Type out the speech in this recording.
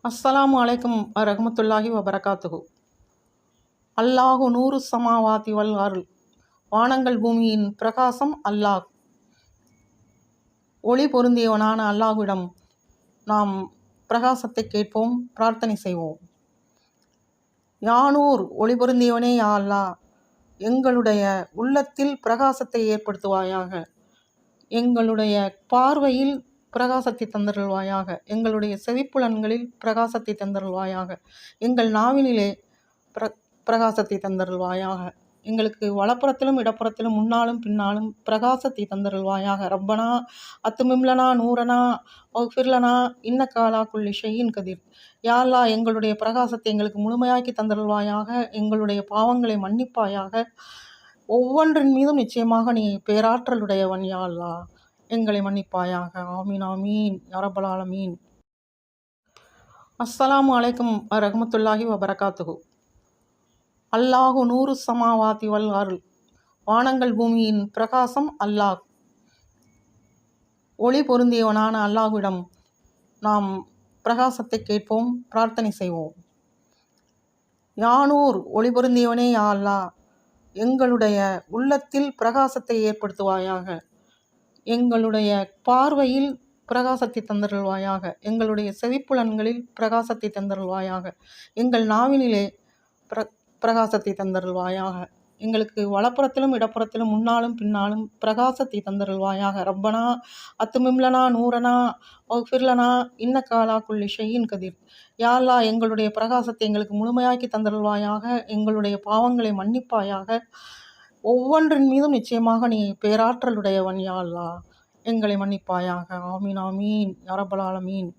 அஸ்ஸலாமு அலைக்கும் வரஹ்மத்துல்லாஹி வபரகாத்துஹு. அல்லாஹு நூறு சமாவாதி வல் அருள். வானங்கள் பூமியின் பிரகாசம் அல்லாஹ். ஒளி பொருந்தியவனான அல்லாஹ்விடம் நாம் பிரகாசத்தை கேட்போம், பிரார்த்தனை செய்வோம். யானூர் ஒளி பொருந்தியவனே யா அல்லாஹ், எங்களுடைய உள்ளத்தில் பிரகாசத்தை ஏற்படுத்துவாயாக, எங்களுடைய பார்வையில் பிரகாசத்தை தந்தருள்வாயாக, எங்களுடைய செவிப்புலன்களில் பிரகாசத்தை தந்தருள்வாயாக, எங்கள் நாவினிலே பிரகாசத்தை தந்தருள்வாயாக, எங்களுக்கு வலப்புறத்திலும் இடப்புறத்திலும் முன்னாலும் பின்னாலும் பிரகாசத்தை தந்தருள்வாயாக. ரப்பனா அத்துமிம்லனா நூரனா வஃபிர்லனா இன்னக அலா குல்லி ஷைஇன் கதீர். யா அல்லாஹ், எங்களுடைய பிரகாசத்தை எங்களுக்கு முழுமையாக்கி தந்தருள்வாயாக, எங்களுடைய பாவங்களை மன்னிப்பாயாக. ஒவ்வொன்றின் மீதும் நிச்சயமாக நீ பேராற்றலுடையவன் யா அல்லாஹ், எங்களை மன்னிப்பாயாக. ஆமீன் ஆமீன் யா ரப்பல் ஆலமீன். அஸ்ஸலாமு அலைக்கும் வரஹ்மத்துல்லாஹி வபரகாத்துஹு. அல்லாஹு நூறு சமாவாதி வல் அருள். வானங்கள் பூமியின் பிரகாசம் அல்லாஹ். ஒளி பொருந்தியவனான அல்லாஹ்விடம் நாம் பிரகாசத்தை கேட்போம், பிரார்த்தனை செய்வோம். யானூர் ஒளி பொருந்தியவனே யா அல்லாஹ், எங்களுடைய உள்ளத்தில் பிரகாசத்தை ஏற்படுத்துவாயாக, எங்களுடைய பார்வையில் பிரகாசத்தை தந்தருள்வாயாக, எங்களுடைய செவிப்புலன்களில் பிரகாசத்தை தந்தருள்வாயாக, எங்கள் நாவினிலே பிரகாசத்தை தந்தருள்வாயாக, எங்களுக்கு வலப்புறத்திலும் இடப்புறத்திலும் முன்னாலும் பின்னாலும் பிரகாசத்தை தந்தருள்வாயாக. ரப்பனா அத்துமிம்லனா நூரனா வஃபிர்லனா இன்னக அலா குல்லி ஷைஇன் கதீர். யா அல்லாஹ், எங்களுடைய பிரகாசத்தை எங்களுக்கு முழுமையாக்கி தந்தருள்வாயாக, எங்களுடைய பாவங்களை மன்னிப்பாயாக. ஒவ்வொன்றின் மீதும் நிச்சயமாக நீ பேராற்றலுடையவன் யா அல்லாஹ், எங்களை மன்னிப்பாயாக. ஆமீன் ஆமீன் யா ரப்பல் ஆலமீன்.